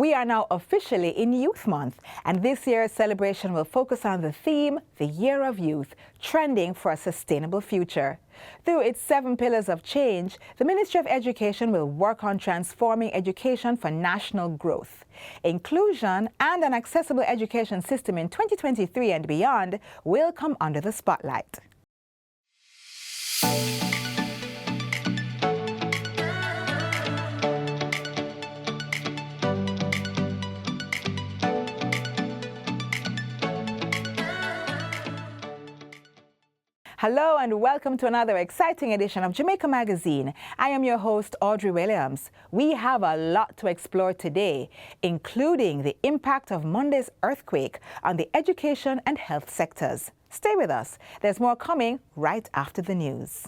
We are now officially in Youth Month, and this year's celebration will focus on the theme, the Year of Youth, trending for a sustainable future. Through its 7 pillars of change, the Ministry of Education will work on transforming education for national growth. Inclusion and an accessible education system in 2023 and beyond will come under the spotlight. Hello and welcome to another exciting edition of Jamaica Magazine. I am your host, Audrey Williams. We have a lot to explore today, including the impact of Monday's earthquake on the education and health sectors. Stay with us. There's more coming right after the news.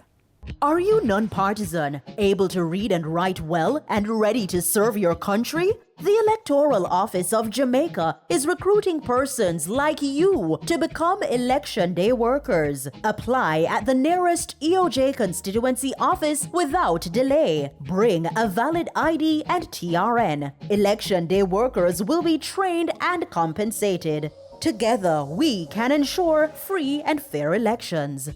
Are you non-partisan, able to read and write well, and ready to serve your country? The Electoral Office of Jamaica is recruiting persons like you to become Election Day workers. Apply at the nearest EOJ constituency office without delay. Bring a valid ID and TRN. Election Day workers will be trained and compensated. Together, we can ensure free and fair elections.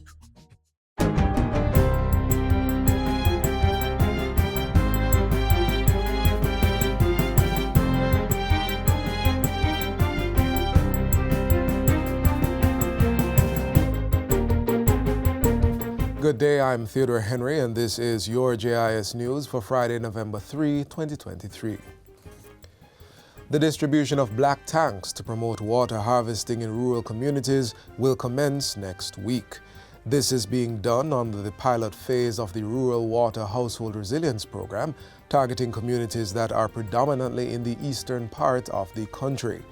Good day, I'm Theodore Henry, and this is your JIS News for Friday, November 3, 2023. The distribution of black tanks to promote water harvesting in rural communities will commence next week. This is being done under the pilot phase of the Rural Water Household Resilience Program, targeting communities that are predominantly in the eastern part of the country.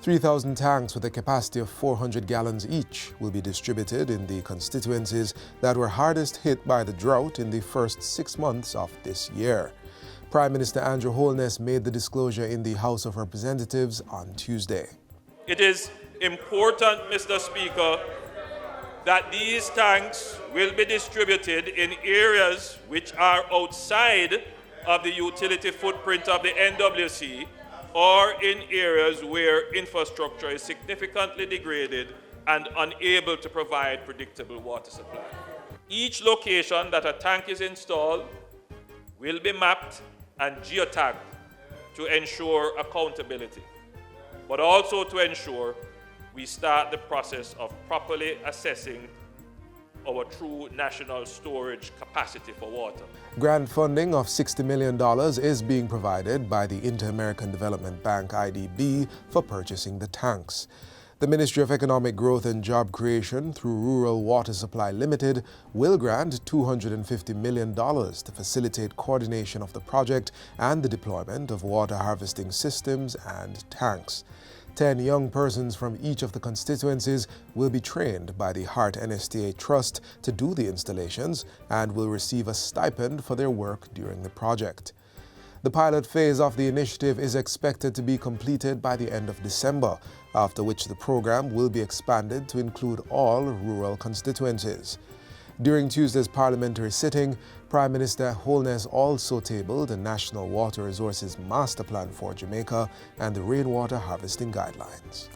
3,000 tanks with a capacity of 400 gallons each will be distributed in the constituencies that were hardest hit by the drought in the first 6 months of this year. Prime Minister Andrew Holness made the disclosure in the House of Representatives on Tuesday. It is important, Mr. Speaker, that these tanks will be distributed in areas which are outside of the utility footprint of the NWC, or in areas where infrastructure is significantly degraded and unable to provide predictable water supply. Each location that a tank is installed will be mapped and geotagged to ensure accountability, but also to ensure we start the process of properly assessing our true national storage capacity for water. Grant funding of $60 million is being provided by the Inter-American Development Bank, IDB, for purchasing the tanks. The Ministry of Economic Growth and Job Creation, through Rural Water Supply Limited, will grant $250 million to facilitate coordination of the project and the deployment of water harvesting systems and tanks. 10 young persons from each of the constituencies will be trained by the Heart NSTA Trust to do the installations and will receive a stipend for their work during the project. The pilot phase of the initiative is expected to be completed by the end of December, after which the program will be expanded to include all rural constituencies. During Tuesday's parliamentary sitting, Prime Minister Holness also tabled the National Water Resources Master Plan for Jamaica and the Rainwater Harvesting Guidelines.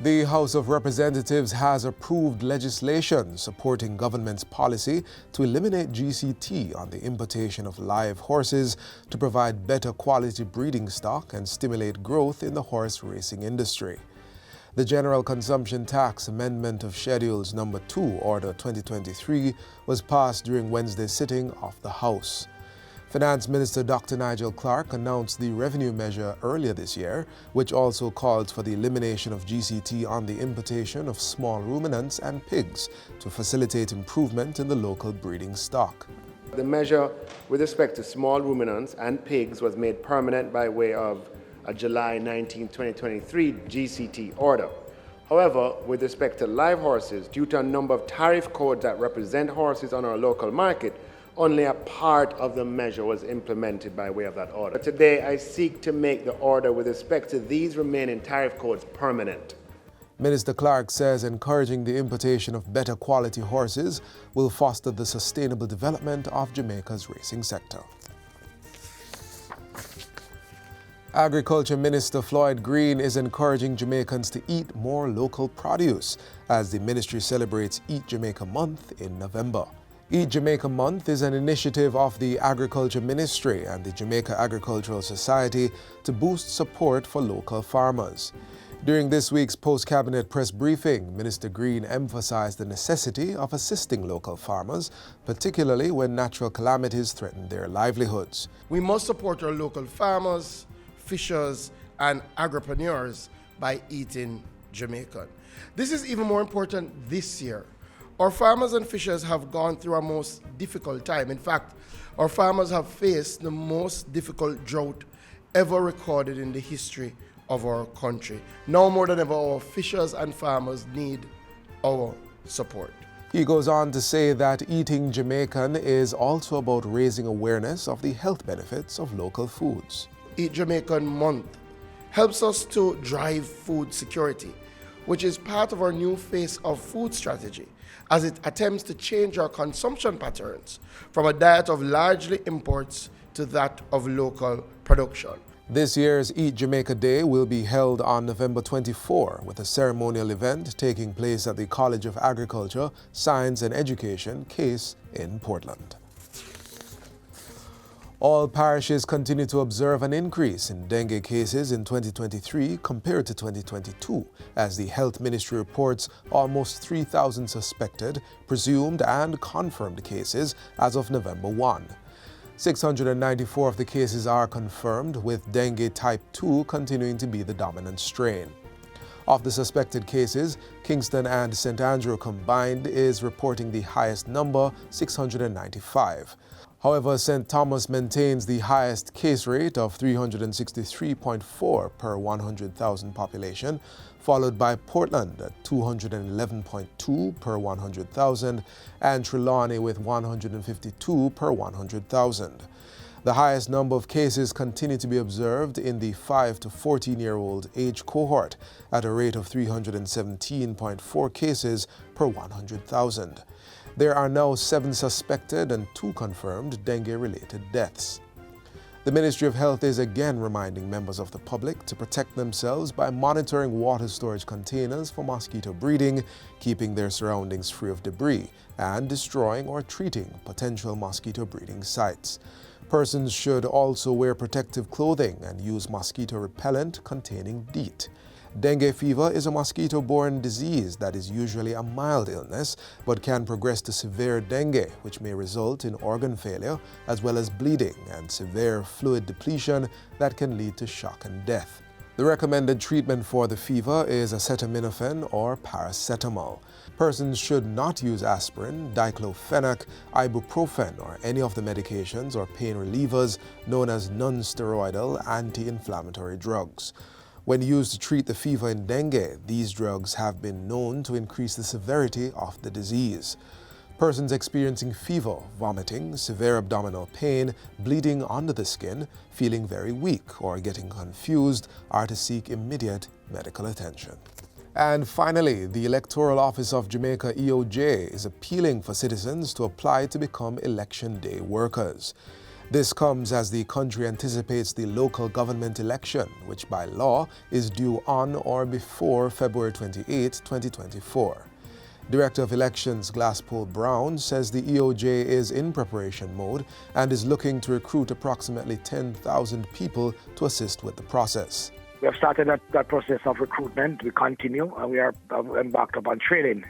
The House of Representatives has approved legislation supporting government's policy to eliminate GCT on the importation of live horses to provide better quality breeding stock and stimulate growth in the horse racing industry. The General Consumption Tax Amendment of Schedules No. 2, Order 2023, was passed during Wednesday's sitting of the House. Finance Minister Dr. Nigel Clark announced the revenue measure earlier this year, which also called for the elimination of GCT on the importation of small ruminants and pigs to facilitate improvement in the local breeding stock. The measure with respect to small ruminants and pigs was made permanent by way of a July 19, 2023 GCT order. However, with respect to live horses, due to a number of tariff codes that represent horses on our local market, only a part of the measure was implemented by way of that order. Today, I seek to make the order with respect to these remaining tariff codes permanent. Minister Clark says encouraging the importation of better quality horses will foster the sustainable development of Jamaica's racing sector. Agriculture Minister Floyd Green is encouraging Jamaicans to eat more local produce as the ministry celebrates Eat Jamaica Month in November. Eat Jamaica Month is an initiative of the Agriculture Ministry and the Jamaica Agricultural Society to boost support for local farmers. During this week's post-cabinet press briefing, Minister Green emphasized the necessity of assisting local farmers, particularly when natural calamities threaten their livelihoods. We must support our local farmers, fishers, and agripreneurs by eating Jamaican. This is even more important this year. Our farmers and fishers have gone through a most difficult time. In fact, our farmers have faced the most difficult drought ever recorded in the history of our country. Now more than ever, our fishers and farmers need our support. He goes on to say that eating Jamaican is also about raising awareness of the health benefits of local foods. Eat Jamaican Month helps us to drive food security, which is part of our new face of food strategy, as it attempts to change our consumption patterns from a diet of largely imports to that of local production. This year's Eat Jamaica Day will be held on November 24 with a ceremonial event taking place at the College of Agriculture, Science and Education, CASE, in Portland. All parishes continue to observe an increase in dengue cases in 2023 compared to 2022, as the Health Ministry reports almost 3,000 suspected, presumed and confirmed cases as of November 1. 694 of the cases are confirmed, with dengue type 2 continuing to be the dominant strain. Of the suspected cases, Kingston and St. Andrew combined is reporting the highest number, 695. However, St. Thomas maintains the highest case rate of 363.4 per 100,000 population, followed by Portland at 211.2 per 100,000 and Trelawney with 152 per 100,000. The highest number of cases continue to be observed in the 5 to 14-year-old age cohort at a rate of 317.4 cases per 100,000. There are now 7 suspected and 2 confirmed dengue-related deaths. The Ministry of Health is again reminding members of the public to protect themselves by monitoring water storage containers for mosquito breeding, keeping their surroundings free of debris, and destroying or treating potential mosquito breeding sites. Persons should also wear protective clothing and use mosquito repellent containing DEET. Dengue fever is a mosquito-borne disease that is usually a mild illness but can progress to severe dengue, which may result in organ failure as well as bleeding and severe fluid depletion that can lead to shock and death. The recommended treatment for the fever is acetaminophen or paracetamol. Persons should not use aspirin, diclofenac, ibuprofen, or any of the medications or pain relievers known as non-steroidal anti-inflammatory drugs. When used to treat the fever in dengue, these drugs have been known to increase the severity of the disease. Persons experiencing fever, vomiting, severe abdominal pain, bleeding under the skin, feeling very weak, or getting confused are to seek immediate medical attention. And finally, the Electoral Office of Jamaica EOJ is appealing for citizens to apply to become election day workers. This comes as the country anticipates the local government election, which by law is due on or before February 28, 2024. Director of Elections Glasspool Brown says the EOJ is in preparation mode and is looking to recruit approximately 10,000 people to assist with the process. We have started that process of recruitment. We continue and we are embarked upon training.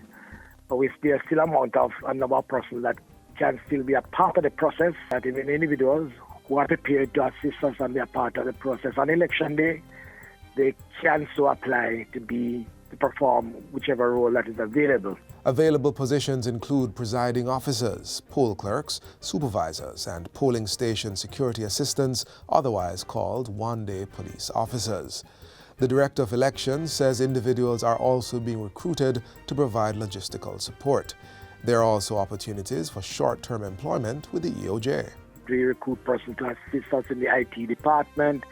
But there's still a number of persons that can still be a part of the process, that even individuals who are prepared to assist us and be a part of the process. On election day, they can so apply to perform whichever role that is available. Available positions include presiding officers, poll clerks, supervisors, and polling station security assistants, otherwise called one-day police officers. The Director of Elections says individuals are also being recruited to provide logistical support. There are also opportunities for short-term employment with the EOJ. We recruit persons to assist us in the IT department,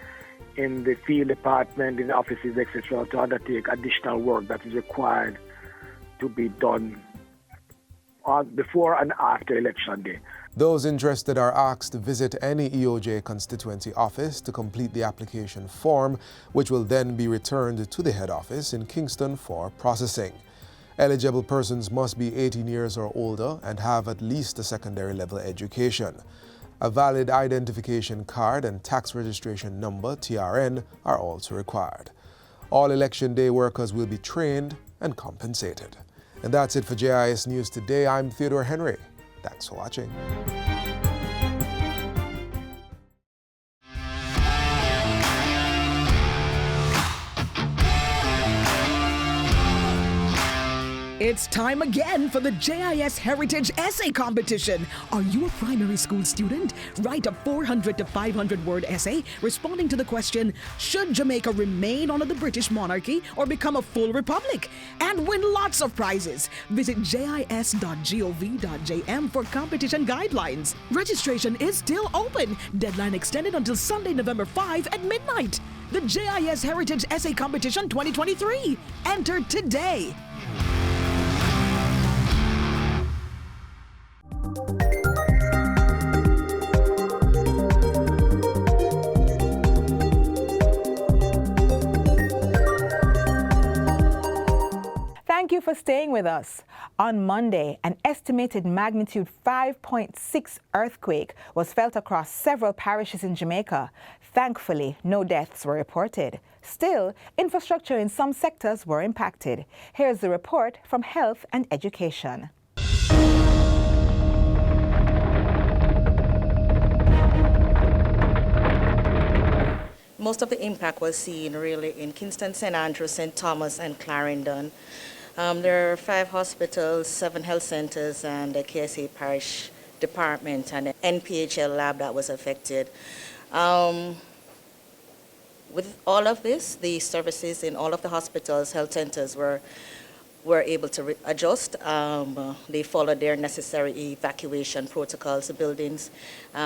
in the field department, in the offices, etc., to undertake additional work that is required to be done before and after election day. Those interested are asked to visit any EOJ constituency office to complete the application form, which will then be returned to the head office in Kingston for processing. Eligible persons must be 18 years or older and have at least a secondary level education. A valid identification card and tax registration number, TRN, are also required. All election day workers will be trained and compensated. And that's it for JIS News Today. I'm Theodore Henry. Thanks for watching. It's time again for the JIS Heritage Essay Competition. Are you a primary school student? Write a 400 to 500 word essay responding to the question, should Jamaica remain under the British monarchy or become a full republic? And win lots of prizes. Visit jis.gov.jm for competition guidelines. Registration is still open. Deadline extended until Sunday, November 5 at midnight. The JIS Heritage Essay Competition 2023. Enter today. Thank you for staying with us. On Monday, an estimated magnitude 5.6 earthquake was felt across several parishes in Jamaica. Thankfully, no deaths were reported. Still, infrastructure in some sectors were impacted. Here's the report from Health and Education. Most of the impact was seen really in Kingston, St. Andrews, St. Thomas, and Clarendon. There are 5 hospitals, 7 health centers, and a KSA parish department and an NPHL lab that was affected. With all of this, the services in all of the hospitals, health centers were able to adjust. They followed their necessary evacuation protocols. The buildings,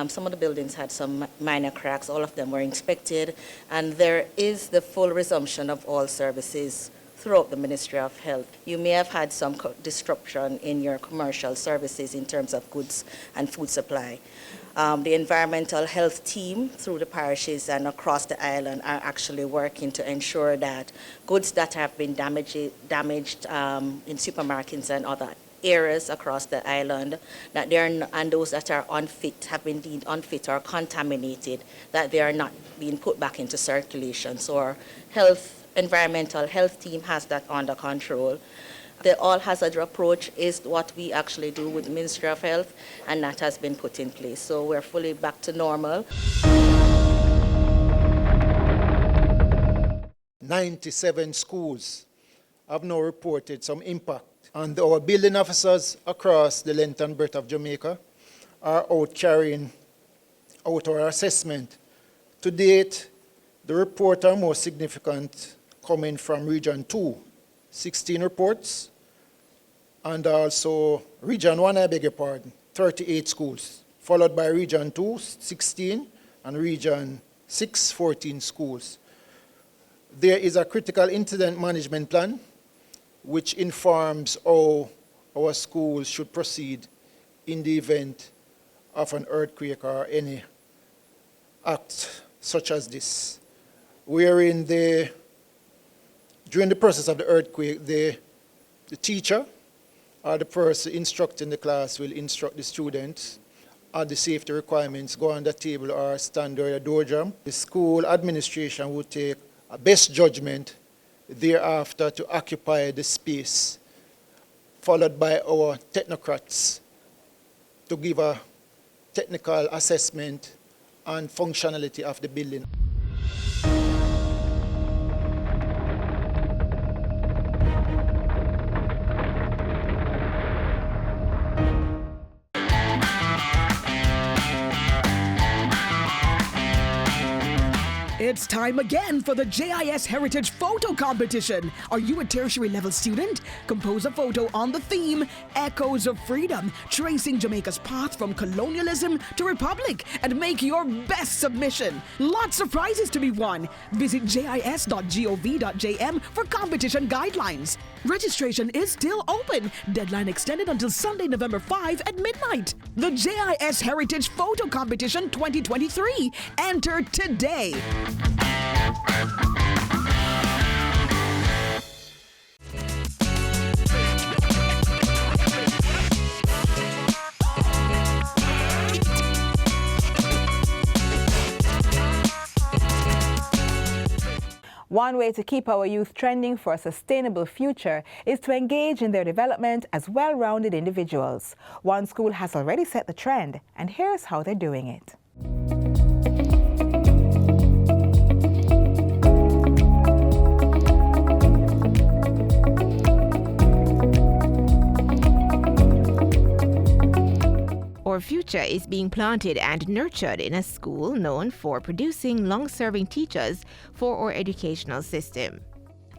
some of the buildings had some minor cracks. All of them were inspected, and there is the full resumption of all services throughout the Ministry of Health. You may have had some disruption in your commercial services in terms of goods and food supply. The environmental health team through the parishes and across the island are actually working to ensure that goods that have been damaged in supermarkets and other areas across the island, that and those that are unfit, have been deemed unfit or contaminated, that they are not being put back into circulation. So our environmental health team has that under control. The all-hazard approach is what we actually do with the Ministry of Health, and that has been put in place. So we're fully back to normal. 97 schools have now reported some impact. And our building officers across the length and breadth of Jamaica are out carrying out our assessment. To date, the reports are more significant coming from Region 2, 16 reports, and also Region 1, 38 schools, followed by Region 2, 16, and Region 6, 14 schools. There is a critical incident management plan which informs how our schools should proceed in the event of an earthquake or any act such as this. During the process of the earthquake, the teacher or the person instructing the class will instruct the students on the safety requirements, go on the table or stand near a door jam. The school administration would take a best judgment thereafter to occupy the space, followed by our technocrats to give a technical assessment and functionality of the building. It's time again for the JIS Heritage Photo Competition. Are you a tertiary level student? Compose a photo on the theme Echoes of Freedom, tracing Jamaica's path from colonialism to republic, and make your best submission. Lots of prizes to be won. Visit jis.gov.jm for competition guidelines. Registration is still open. Deadline extended until Sunday, November 5 at midnight. The JIS Heritage Photo Competition 2023. Enter today. One way to keep our youth trending for a sustainable future is to engage in their development as well-rounded individuals. One school has already set the trend, and here's how they're doing it. Our future is being planted and nurtured in a school known for producing long-serving teachers for our educational system.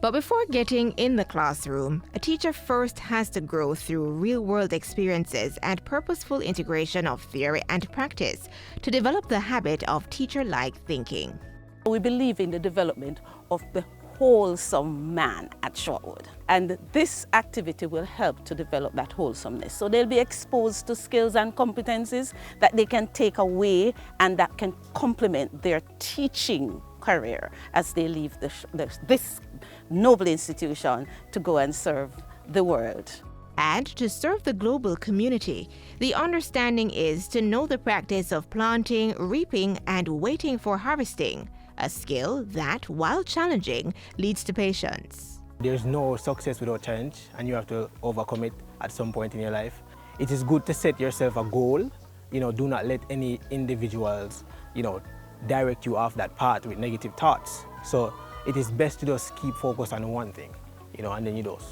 But before getting in the classroom, a teacher first has to grow through real-world experiences and purposeful integration of theory and practice to develop the habit of teacher-like thinking. We believe in the development of the wholesome man at Shortwood, and this activity will help to develop that wholesomeness. So they'll be exposed to skills and competencies that they can take away and that can complement their teaching career as they leave this noble institution to go and serve the world. And to serve the global community, the understanding is to know the practice of planting, reaping, and waiting for harvesting, a skill that, while challenging, leads to patience. There's no success without challenge, and you have to overcome it at some point in your life. It is good to set yourself a goal. Do not let any individuals, direct you off that path with negative thoughts. So it is best to just keep focused on one thing, and then you just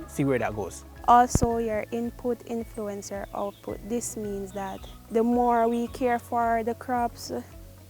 see where that goes. Also, your input influence your output. This means that the more we care for the crops,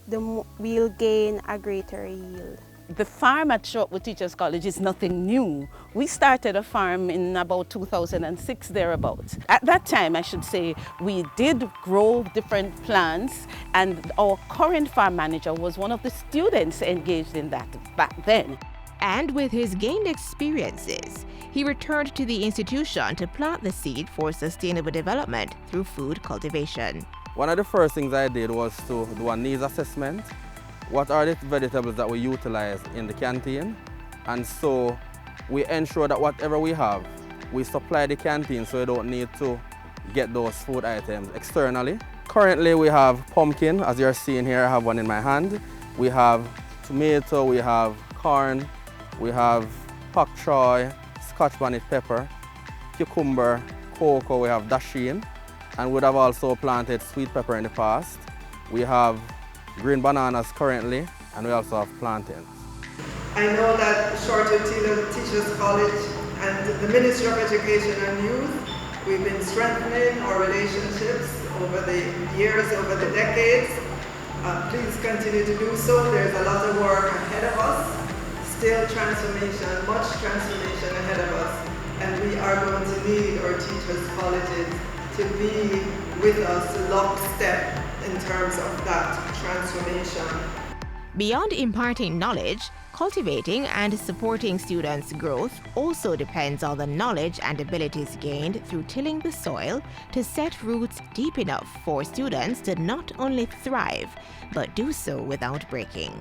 the more we'll gain a greater yield. The farm at Shortwood Teachers College is nothing new. We started a farm in about 2006 thereabouts. At that time, I should say, we did grow different plants, and our current farm manager was one of the students engaged in that back then. And with his gained experiences, he returned to the institution to plant the seed for sustainable development through food cultivation. One of the first things I did was to do a needs assessment. What are the vegetables that we utilize in the canteen? And so we ensure that whatever we have, we supply the canteen so we don't need to get those food items externally. Currently we have pumpkin, as you're seeing here, I have one in my hand. We have tomato, we have corn, we have pak choy, scotch bonnet pepper, cucumber, cocoa, we have dasheen, and we have also planted sweet pepper in the past. We have green bananas currently, and we also have plantains. I know that Shortwood Teachers College and the Ministry of Education and Youth, we've been strengthening our relationships over the years, over the decades. Please continue to do so. There's a lot of work ahead of us. Still transformation, much transformation ahead of us. And we are going to need our teachers' colleges to be with us lockstep in terms of that transformation. Beyond imparting knowledge, cultivating and supporting students' growth also depends on the knowledge and abilities gained through tilling the soil to set roots deep enough for students to not only thrive, but do so without breaking.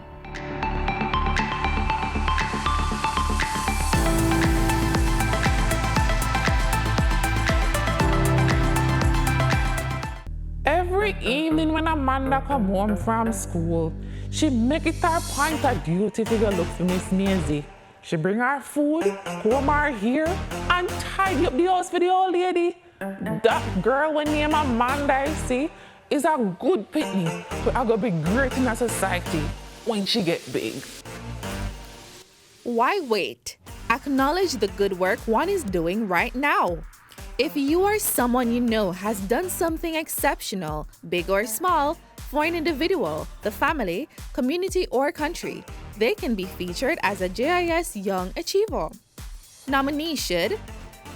Every evening when Amanda come home from school, she make it her point of duty to go look for Miss Maisie. She bring her food, comb her hair, and tidy up the house for the old lady. That girl with name Amanda, I see, is a good pitney, but I gonna be great in a society when she get big. Why wait? Acknowledge the good work one is doing right now. If you are someone you know has done something exceptional, big or small, for an individual, the family, community, or country. They can be featured as a JIS Young Achiever. Nominees should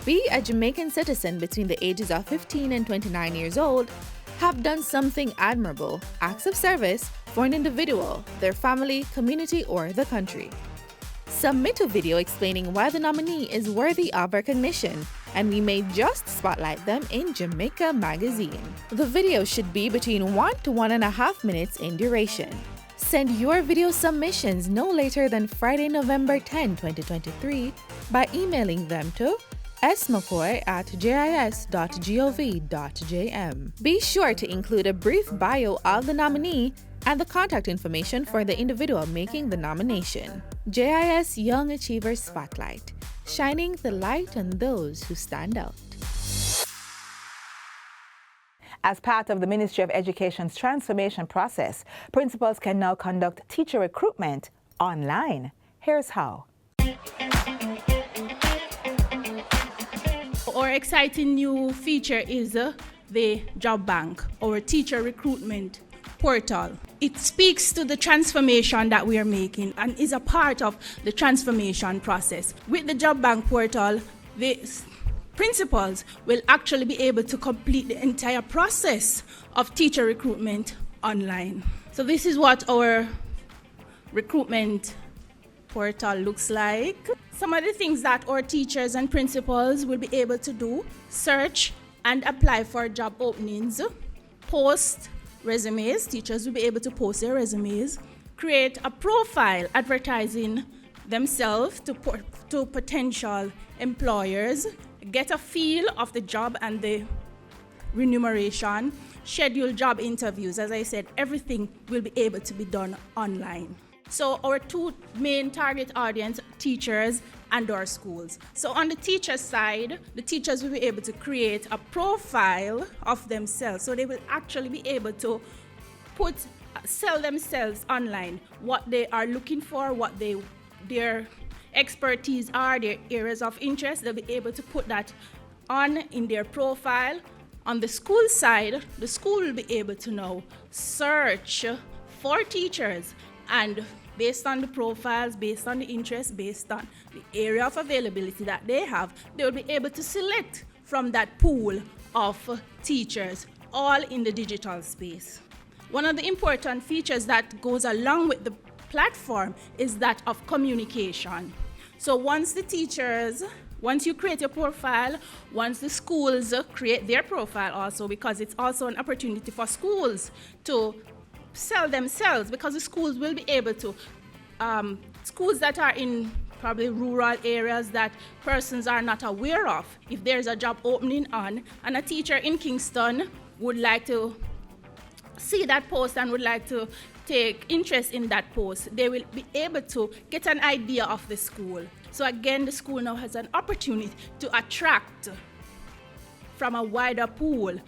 be a Jamaican citizen between the ages of 15 and 29 years old, have done something admirable, acts of service for an individual, their family, community, or the country. Submit a video explaining why the nominee is worthy of recognition, and we may just spotlight them in Jamaica Magazine. The video should be between 1 to 1.5 minutes in duration. Send your video submissions no later than Friday, November 10, 2023 by emailing them to smccoy@jis.gov.jm. Be sure to include a brief bio of the nominee and the contact information for the individual making the nomination. JIS Young Achiever Spotlight, shining the light on those who stand out. As part of the Ministry of Education's transformation process, principals can now conduct teacher recruitment online. Here's how. Our exciting new feature is the Job Bank, our teacher recruitment portal. It speaks to the transformation that we are making and is a part of the transformation process. With the Job Bank portal, the principals will actually be able to complete the entire process of teacher recruitment online. So this is what our recruitment portal looks like. Some of the things that our teachers and principals will be able to do: search and apply for job openings, post resumes. Teachers will be able to post their resumes, create a profile advertising themselves to potential employers, get a feel of the job and the remuneration, schedule job interviews. As I said, everything will be able to be done online. So our two main target audience, teachers and our schools. So on the teacher side, the teachers will be able to create a profile of themselves. So they will actually be able to sell themselves online, what they are looking for, what their expertise are, their areas of interest. They'll be able to put that on in their profile. On the school side, the school will be able to now search for teachers, and based on the profiles, based on the interest, based on the area of availability that they have, they will be able to select from that pool of teachers, all in the digital space. One of the important features that goes along with the platform is that of communication. So once you create your profile, once the schools create their profile also, because it's also an opportunity for schools to sell themselves, because the schools will be able to, schools that are in probably rural areas that persons are not aware of, if there's a job opening on and a teacher in Kingston would like to see that post and would like to take interest in that post, they will be able to get an idea of the school. So again, the school now has an opportunity to attract from a wider pool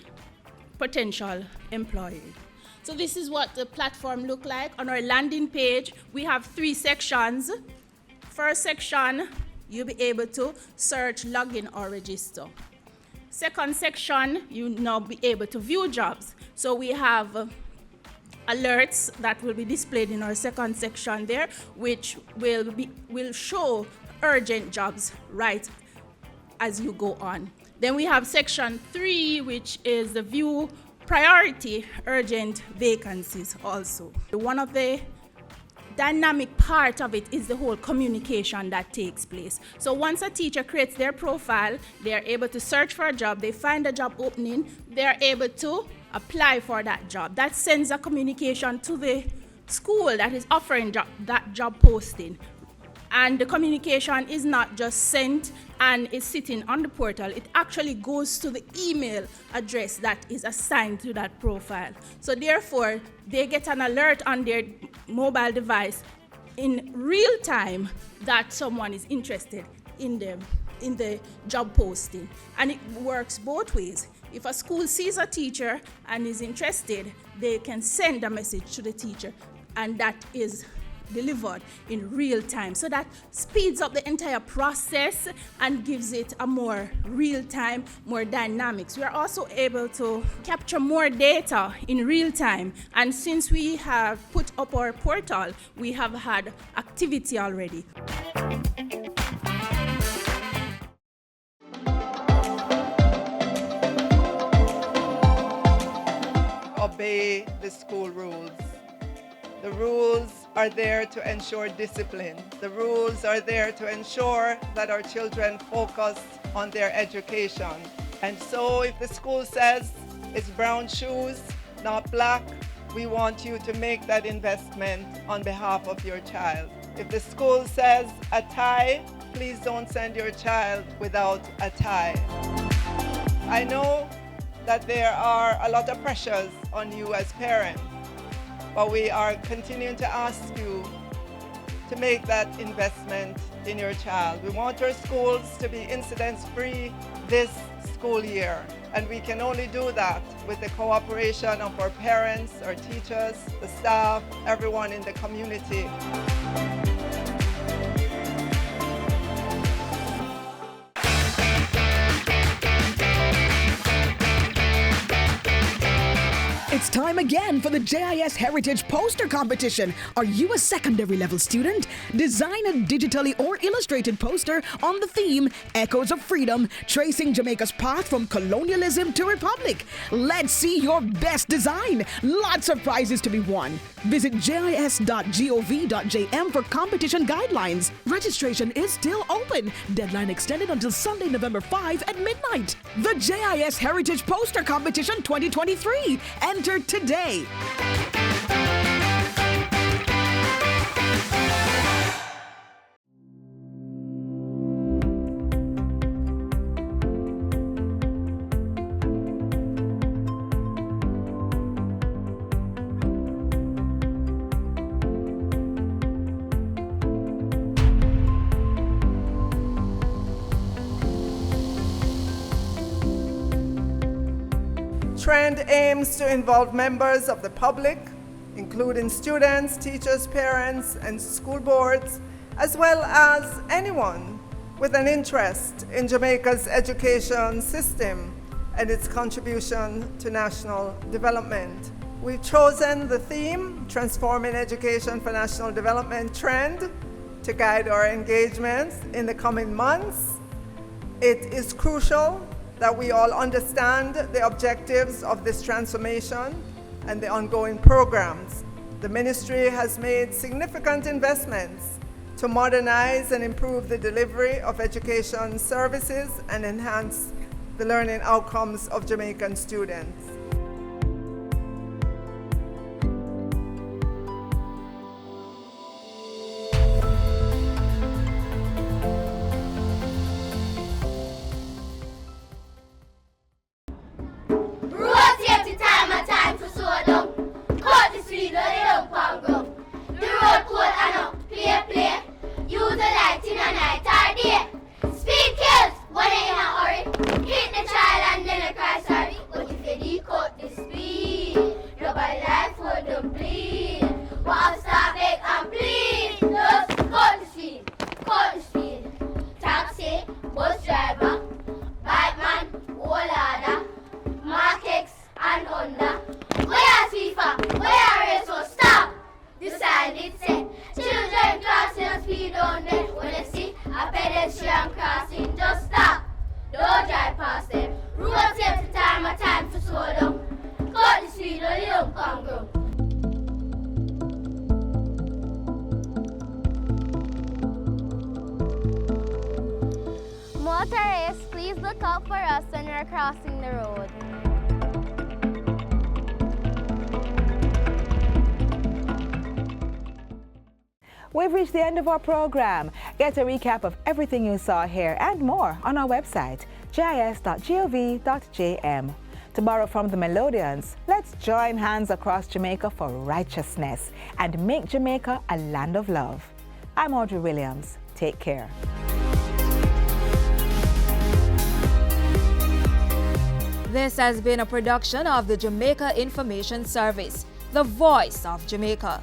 potential employees. So this is what the platform look like. On our landing page, we have 3 sections. First section, you'll be able to search, login, or register. Second section, you now be able to view jobs. So we have alerts that will be displayed in our second section there, which will show urgent jobs right as you go on. Then we have section 3, which is the view priority urgent vacancies also. One of the dynamic part of it is the whole communication that takes place. So once a teacher creates their profile, they are able to search for a job, they find a job opening, they are able to apply for that job. That sends a communication to the school that is offering that job posting. And the communication is not just sent and is sitting on the portal. It actually goes to the email address that is assigned to that profile. So therefore, they get an alert on their mobile device in real time that someone is interested in the job posting. And it works both ways. If a school sees a teacher and is interested, they can send a message to the teacher, and that is delivered in real time. So that speeds up the entire process and gives it a more real time, more dynamics. We are also able to capture more data in real time. And since we have put up our portal, we have had activity already. Obey the school rules. The rules are there to ensure discipline. The rules are there to ensure that our children focus on their education. And so if the school says it's brown shoes, not black, we want you to make that investment on behalf of your child. If the school says a tie, please don't send your child without a tie. I know that there are a lot of pressures on you as parents, but we are continuing to ask you to make that investment in your child. We want our schools to be incident-free this school year, and we can only do that with the cooperation of our parents, our teachers, the staff, everyone in the community. It's time again for the JIS Heritage Poster Competition. Are you a secondary level student? Design a digitally or illustrated poster on the theme Echoes of Freedom, tracing Jamaica's path from colonialism to republic. Let's see your best design. Lots of prizes to be won. Visit jis.gov.jm for competition guidelines. Registration is still open. Deadline extended until Sunday, November 5 at midnight. The JIS Heritage Poster Competition 2023. Enter today. Trend aims to involve members of the public, including students, teachers, parents, and school boards, as well as anyone with an interest in Jamaica's education system and its contribution to national development. We've chosen the theme, Transforming Education for National Development Trend, to guide our engagements in the coming months. It is crucial that we all understand the objectives of this transformation and the ongoing programs. The ministry has made significant investments to modernize and improve the delivery of education services and enhance the learning outcomes of Jamaican students. Motorists, please look out for us when we're crossing the road. We've reached the end of our program. Get a recap of everything you saw here and more on our website, jis.gov.jm. Tomorrow from the Melodians, let's join hands across Jamaica for righteousness and make Jamaica a land of love. I'm Audrey Williams. Take care. This has been a production of the Jamaica Information Service, the voice of Jamaica.